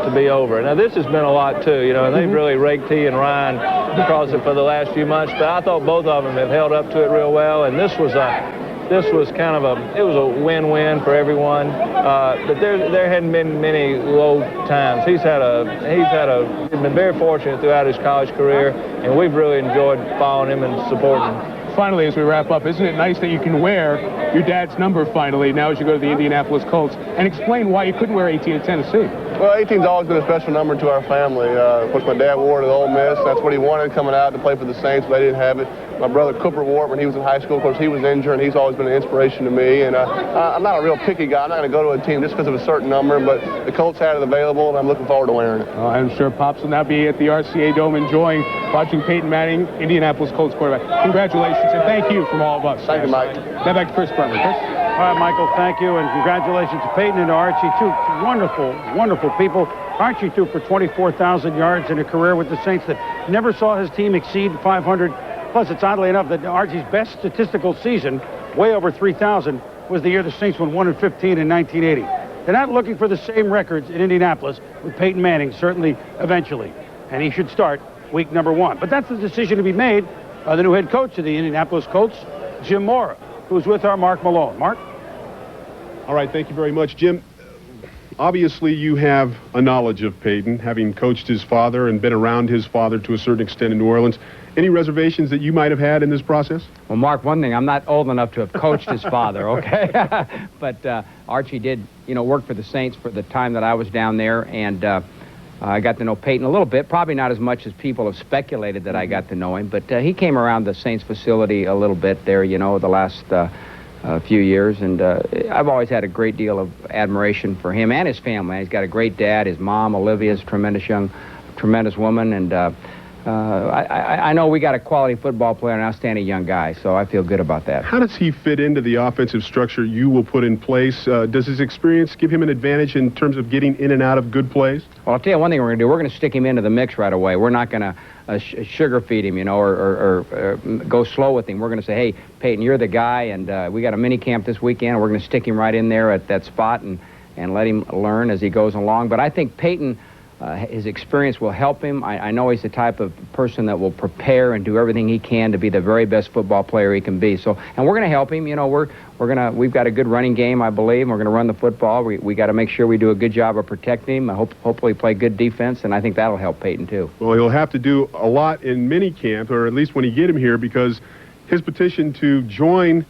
to be over. Now, this has been a lot, too, you know, and they've really raked T and Ryan across it for the last few months, but I thought both of them have held up to it real well, and this was kind of a win-win for everyone. But there hadn't been many low times. He's been very fortunate throughout his college career, and we've really enjoyed following him and supporting him. Finally, as we wrap up, isn't it nice that you can wear your dad's number finally now as you go to the Indianapolis Colts, and explain why you couldn't wear 18 at Tennessee? Well, 18's always been a special number to our family. Of course, my dad wore it at Ole Miss. That's what he wanted coming out to play for the Saints, but they didn't have it. My brother Cooper wore it when he was in high school. Of course, he was injured, and he's always been an inspiration to me. And I'm not a real picky guy. I'm not going to go to a team just because of a certain number, but the Colts had it available, and I'm looking forward to wearing it. I'm sure Pops will now be at the RCA Dome enjoying watching Peyton Manning, Indianapolis Colts quarterback. Congratulations, and thank you from all of us. Thank you, Mike. Now back to Chris Butler. Chris? All right, Michael, thank you, and congratulations to Peyton and to Archie, two wonderful, wonderful people. Archie threw for 24,000 yards in a career with the Saints that never saw his team exceed 500. Plus, it's oddly enough that Archie's best statistical season, way over 3,000, was the year the Saints won 1-15 in 1980. They're not looking for the same records in Indianapolis with Peyton Manning, certainly eventually, and he should start week number 1. But that's the decision to be made by the new head coach of the Indianapolis Colts, Jim Mora, who's with our Mark Malone. Mark? All right, thank you very much, Jim. Obviously, you have a knowledge of Peyton, having coached his father and been around his father to a certain extent in New Orleans. Any reservations that you might have had in this process? Well, Mark, one thing, I'm not old enough to have coached his father, okay? But Archie did, work for the Saints for the time that I was down there, and I got to know Peyton a little bit, probably not as much as people have speculated that I got to know him, but he came around the Saints facility a little bit there, the last few years, and I've always had a great deal of admiration for him and his family. He's got a great dad. His mom, Olivia, is a tremendous woman, and I know we got a quality football player, an outstanding young guy, so I feel good about that. How does he fit into the offensive structure you will put in place? Does his experience give him an advantage in terms of getting in and out of good plays? Well, I'll tell you one thing we're going to do. We're going to stick him into the mix right away. We're not going to sugar feed him, or go slow with him. We're going to say, hey, Peyton, you're the guy, and we got a mini camp this weekend, and we're going to stick him right in there at that spot and let him learn as he goes along. But I think Peyton, his experience will help him. I know he's the type of person that will prepare and do everything he can to be the very best football player he can be. So, and we're going to help him. We've got a good running game, I believe. And we're going to run the football. We got to make sure we do a good job of protecting him. Hopefully play good defense, and I think that'll help Peyton too. Well, he'll have to do a lot in minicamp, or at least when you get him here, because his petition to join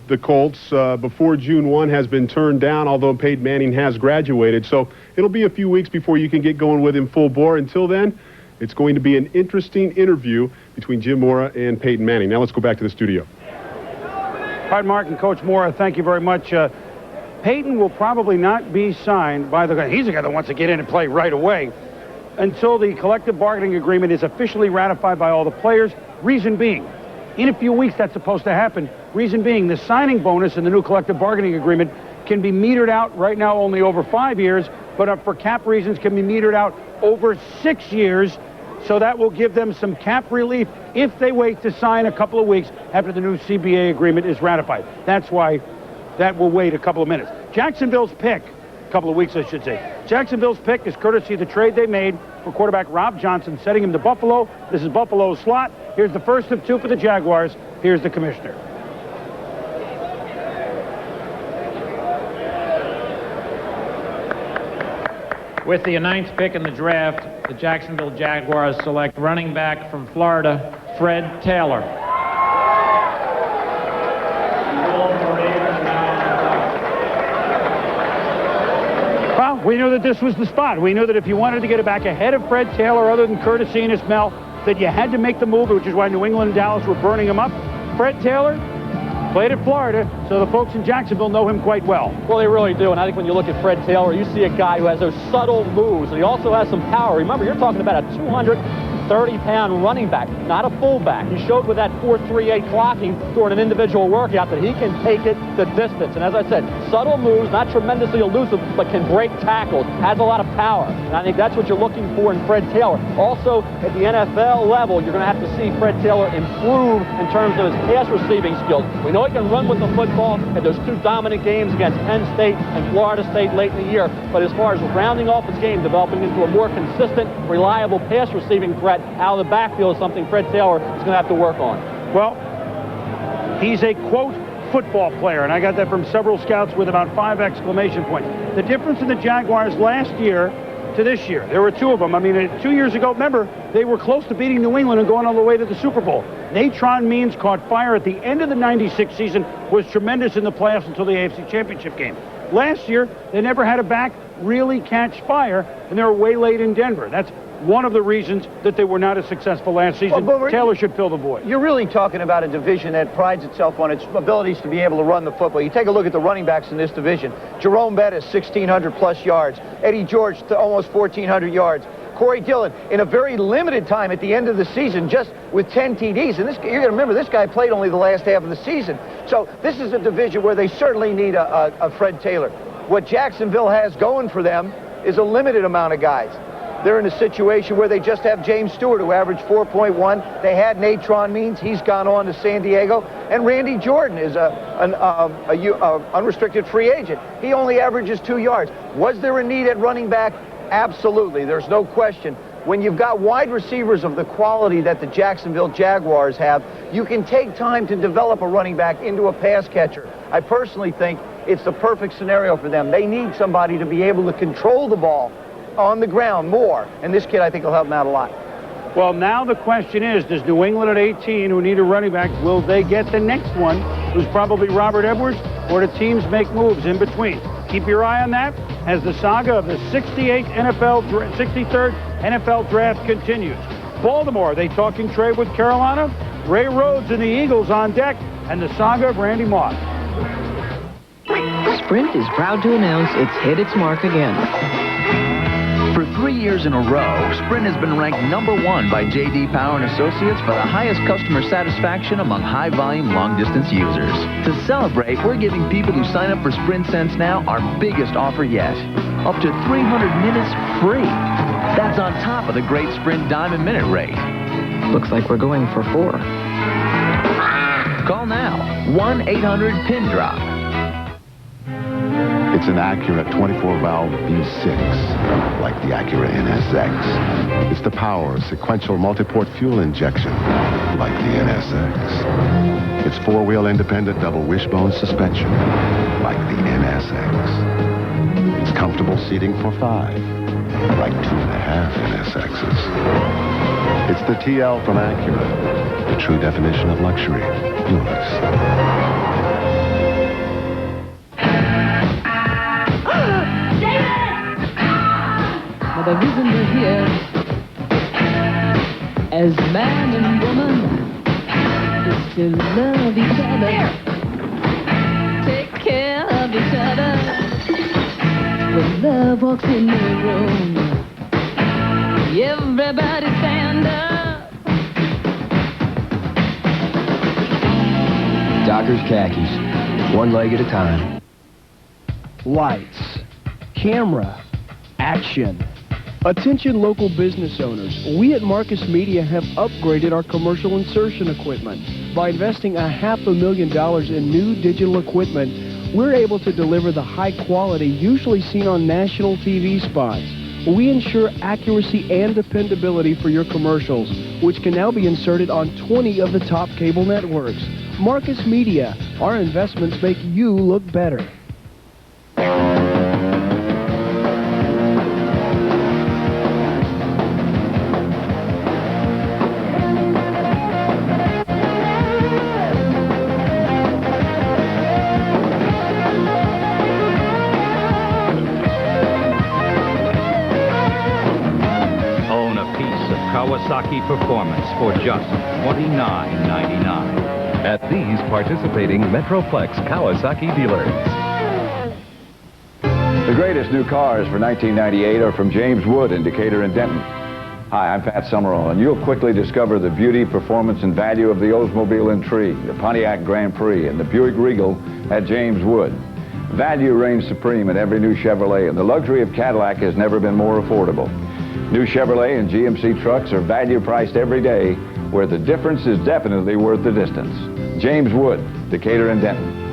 the Colts before June 1 has been turned down, although Peyton Manning has graduated. So it'll be a few weeks before you can get going with him full bore. Until then, it's going to be an interesting interview between Jim Mora and Peyton Manning. Now let's go back to the studio. All right, Mark and Coach Mora, thank you very much. Peyton will probably not be signed by the guy. He's the guy that wants to get in and play right away until the collective bargaining agreement is officially ratified by all the players. Reason being, in a few weeks that's supposed to happen. Reason being, the signing bonus in the new collective bargaining agreement can be metered out right now only over 5 years, but for cap reasons can be metered out over 6 years. So that will give them some cap relief if they wait to sign a couple of weeks after the new CBA agreement is ratified. That's why that will wait a couple of minutes. Jacksonville's pick, a couple of weeks I should say. Jacksonville's pick is courtesy of the trade they made for quarterback Rob Johnson, setting him to Buffalo. This is Buffalo's slot. Here's the first of 2 for the Jaguars. Here's the commissioner. With the 9th pick in the draft, the Jacksonville Jaguars select running back from Florida, Fred Taylor. Well, we knew that this was the spot. We knew that if you wanted to get it back ahead of Fred Taylor, other than courtesy and Ismail, that you had to make the move, which is why New England and Dallas were burning him up. Fred Taylor played at Florida, so the folks in Jacksonville know him quite well. Well, they really do, and I think when you look at Fred Taylor, you see a guy who has those subtle moves, and he also has some power. Remember, you're talking about a 200 30-pound running back, not a fullback. He showed with that 4.38 clocking during an individual workout that he can take it the distance. And as I said, subtle moves, not tremendously elusive, but can break tackles, has a lot of power. And I think that's what you're looking for in Fred Taylor. Also, at the NFL level, you're going to have to see Fred Taylor improve in terms of his pass receiving skills. We know he can run with the football, and those 2 dominant games against Penn State and Florida State late in the year. But as far as rounding off his game, developing into a more consistent, reliable pass receiving threat out of the backfield is something Fred Taylor is going to have to work on. Well, he's a, quote, football player, and I got that from several scouts with about 5 exclamation points. The difference in the Jaguars last year to this year, there were 2 of them. I mean, 2 years ago, remember, they were close to beating New England and going all the way to the Super Bowl. Natron Means caught fire at the end of the '96 season, was tremendous in the playoffs until the AFC Championship game. Last year, they never had a back really catch fire, and they were way late in Denver. That's one of the reasons that they were not as successful last season. Well, Taylor should fill the void. You're really talking about a division that prides itself on its abilities to be able to run the football. You take a look at the running backs in this division. Jerome Bettis, 1,600-plus yards. Eddie George, almost 1,400 yards. Corey Dillon, in a very limited time at the end of the season, just with 10 TDs. And this, you're going to remember, this guy played only the last half of the season. So this is a division where they certainly need a Fred Taylor. What Jacksonville has going for them is a limited amount of guys. They're in a situation where they just have James Stewart, who averaged 4.1. They had Natron Means. He's gone on to San Diego. And Randy Jordan is an unrestricted free agent. He only averages 2 yards. Was there a need at running back? Absolutely. There's no question. When you've got wide receivers of the quality that the Jacksonville Jaguars have, you can take time to develop a running back into a pass catcher. I personally think it's the perfect scenario for them. They need somebody to be able to control the ball on the ground more, and this kid I think will help them out a lot. Well, now the question is, does New England at 18, who need a running back, will they get the next one, who's probably Robert Edwards, or do teams make moves in between? Keep your eye on that as the saga of the 63rd NFL draft continues. Baltimore, they talking trade with Carolina? Ray Rhodes and the Eagles on deck, and the saga of Randy Moss. Sprint is proud to announce it's hit its mark again. For 3 years in a row, Sprint has been ranked #1 by J.D. Power & Associates for the highest customer satisfaction among high-volume, long-distance users. To celebrate, we're giving people who sign up for Sprint Sense now our biggest offer yet. Up to 300 minutes free. That's on top of the great Sprint Diamond Minute rate. Looks like we're going for 4. Call now. 1-800-PIN-DROP. It's an Acura 24-valve V6, like the Acura NSX. It's the power of sequential multi-port fuel injection, like the NSX. It's 4-wheel independent double wishbone suspension, like the NSX. It's comfortable seating for 5, like 2.5 NSXs. It's the TL from Acura, the true definition of luxury. Yours. The reason we're here as man and woman is to love each other, take care of each other. When love walks in the room, everybody stand up. Dockers khakis, one leg at a time. Lights, camera, action. Attention local business owners, we at Marcus Media have upgraded our commercial insertion equipment. By investing $500,000 in new digital equipment, we're able to deliver the high quality usually seen on national TV spots. We ensure accuracy and dependability for your commercials, which can now be inserted on 20 of the top cable networks. Marcus Media, our investments make you look better. Kawasaki Performance for just $29.99 at these participating Metroplex Kawasaki dealers. The greatest new cars for 1998 are from James Wood in Decatur and Denton. Hi, I'm Pat Summerall, and you'll quickly discover the beauty, performance, and value of the Oldsmobile Intrigue, the Pontiac Grand Prix, and the Buick Regal at James Wood. Value reigns supreme in every new Chevrolet, and the luxury of Cadillac has never been more affordable. New Chevrolet and GMC trucks are value priced every day, where the difference is definitely worth the distance. James Wood, Decatur and Denton.